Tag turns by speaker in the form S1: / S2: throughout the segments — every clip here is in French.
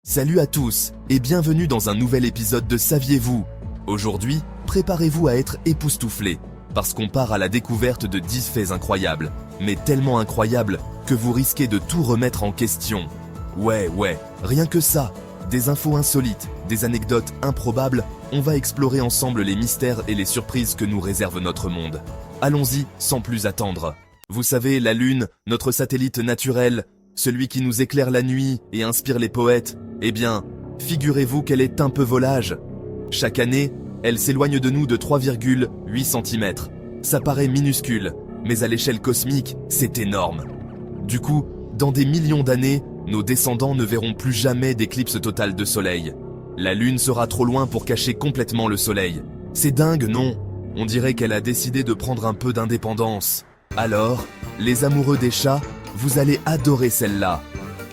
S1: Salut à tous et bienvenue dans un nouvel épisode de Saviez-vous? Aujourd'hui, préparez-vous à être époustouflés, parce qu'on part à la découverte de 10 faits incroyables, mais tellement incroyables que vous risquez de tout remettre en question. Ouais, rien que ça, des infos insolites, des anecdotes improbables, on va explorer ensemble les mystères et les surprises que nous réserve notre monde. Allons-y sans plus attendre. Vous savez, la Lune, notre satellite naturel, celui qui nous éclaire la nuit et inspire les poètes, eh bien, figurez-vous qu'elle est un peu volage. Chaque année, elle s'éloigne de nous de 3,8 cm. Ça paraît minuscule, mais à l'échelle cosmique, c'est énorme. Du coup, dans des millions d'années, nos descendants ne verront plus jamais d'éclipse totale de soleil. La Lune sera trop loin pour cacher complètement le soleil. C'est dingue, non? On dirait qu'elle a décidé de prendre un peu d'indépendance. Alors, les amoureux des chats, vous allez adorer celle-là.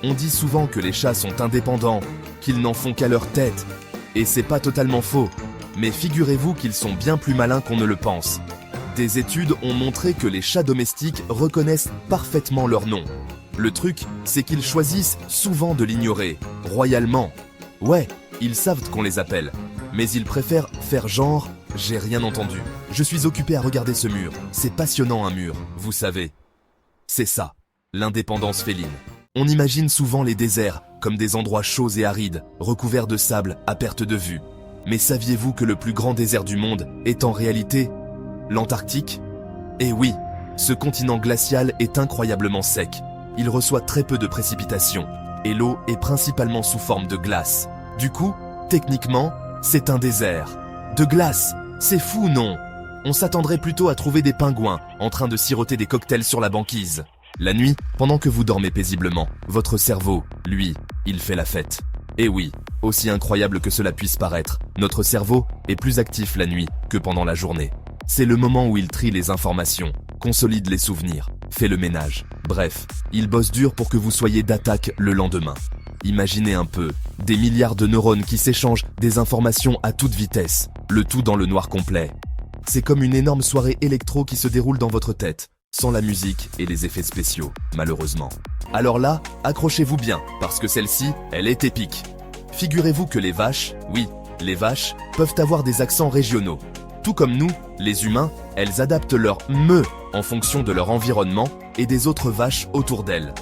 S1: On dit souvent que les chats sont indépendants, qu'ils n'en font qu'à leur tête. Et c'est pas totalement faux. Mais figurez-vous qu'ils sont bien plus malins qu'on ne le pense. Des études ont montré que les chats domestiques reconnaissent parfaitement leur nom. Le truc, c'est qu'ils choisissent souvent de l'ignorer, royalement. Ouais, ils savent qu'on les appelle, mais ils préfèrent faire genre « j'ai rien entendu, je suis occupé à regarder ce mur, c'est passionnant un mur, vous savez ». C'est ça, l'indépendance féline. On imagine souvent les déserts comme des endroits chauds et arides, recouverts de sable à perte de vue. Mais saviez-vous que le plus grand désert du monde est en réalité l'Antarctique? Eh oui, ce continent glacial est incroyablement sec. Il reçoit très peu de précipitations, et l'eau est principalement sous forme de glace. Du coup, techniquement, c'est un désert. De glace, c'est fou, non? On s'attendrait plutôt à trouver des pingouins en train de siroter des cocktails sur la banquise. La nuit, pendant que vous dormez paisiblement, votre cerveau, lui, il fait la fête. Et oui, aussi incroyable que cela puisse paraître, notre cerveau est plus actif la nuit que pendant la journée. C'est le moment où il trie les informations, consolide les souvenirs, fait le ménage. Bref, il bosse dur pour que vous soyez d'attaque le lendemain. Imaginez un peu, des milliards de neurones qui s'échangent des informations à toute vitesse, le tout dans le noir complet. C'est comme une énorme soirée électro qui se déroule dans votre tête, sans la musique et les effets spéciaux, malheureusement. Alors là, accrochez-vous bien, parce que celle-ci, elle est épique. Figurez-vous que les vaches, oui, les vaches, peuvent avoir des accents régionaux. Tout comme nous, les humains, elles adaptent leur « me » en fonction de leur environnement et des autres vaches autour d'elles.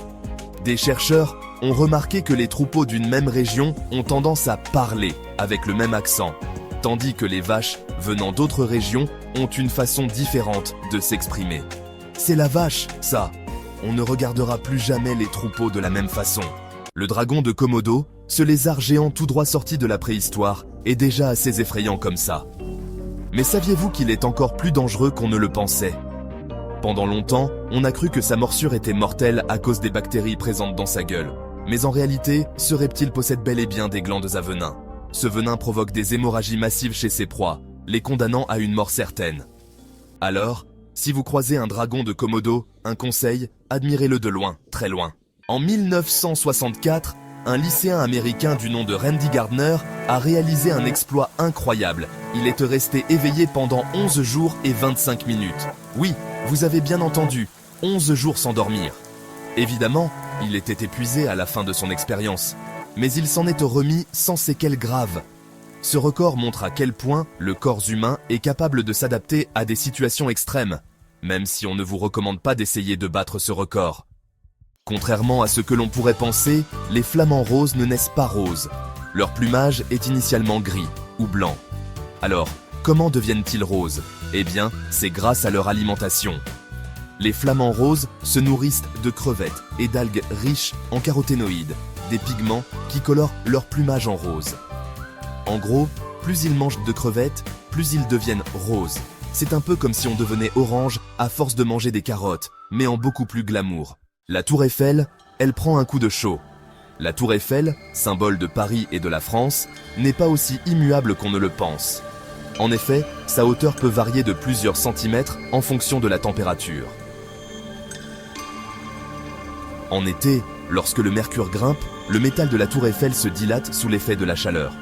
S1: Des chercheurs ont remarqué que les troupeaux d'une même région ont tendance à parler avec le même accent, tandis que les vaches venant d'autres régions ont une façon différente de s'exprimer. C'est la vache, ça. On ne regardera plus jamais les troupeaux de la même façon. Le dragon de Komodo, ce lézard géant tout droit sorti de la préhistoire, est déjà assez effrayant comme ça. Mais saviez-vous qu'il est encore plus dangereux qu'on ne le pensait? Pendant longtemps, on a cru que sa morsure était mortelle à cause des bactéries présentes dans sa gueule. Mais en réalité, ce reptile possède bel et bien des glandes à venin. Ce venin provoque des hémorragies massives chez ses proies, les condamnant à une mort certaine. Alors, si vous croisez un dragon de Komodo, un conseil, admirez-le de loin, très loin. En 1964, un lycéen américain du nom de Randy Gardner a réalisé un exploit incroyable. Il est resté éveillé pendant 11 jours et 25 minutes. Oui, vous avez bien entendu, 11 jours sans dormir. Évidemment, il était épuisé à la fin de son expérience, mais il s'en est remis sans séquelles graves. Ce record montre à quel point le corps humain est capable de s'adapter à des situations extrêmes, même si on ne vous recommande pas d'essayer de battre ce record. Contrairement à ce que l'on pourrait penser, les flamants roses ne naissent pas roses. Leur plumage est initialement gris ou blanc. Alors, comment deviennent-ils roses? Eh bien, c'est grâce à leur alimentation. Les flamants roses se nourrissent de crevettes et d'algues riches en caroténoïdes, des pigments qui colorent leur plumage en rose. En gros, plus ils mangent de crevettes, plus ils deviennent roses. C'est un peu comme si on devenait orange à force de manger des carottes, mais en beaucoup plus glamour. La tour Eiffel, elle prend un coup de chaud. La tour Eiffel, symbole de Paris et de la France, n'est pas aussi immuable qu'on ne le pense. En effet, sa hauteur peut varier de plusieurs centimètres en fonction de la température. En été, lorsque le mercure grimpe, le métal de la tour Eiffel se dilate sous l'effet de la chaleur.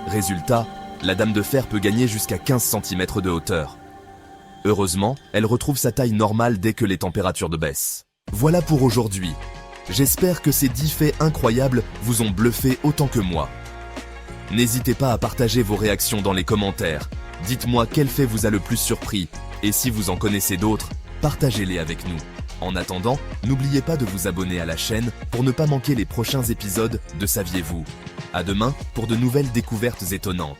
S1: Résultat, la dame de fer peut gagner jusqu'à 15 cm de hauteur. Heureusement, elle retrouve sa taille normale dès que les températures baissent. Voilà pour aujourd'hui. J'espère que ces 10 faits incroyables vous ont bluffé autant que moi. N'hésitez pas à partager vos réactions dans les commentaires. Dites-moi quel fait vous a le plus surpris, et si vous en connaissez d'autres, partagez-les avec nous. En attendant, n'oubliez pas de vous abonner à la chaîne pour ne pas manquer les prochains épisodes de Saviez-vous. À demain pour de nouvelles découvertes étonnantes.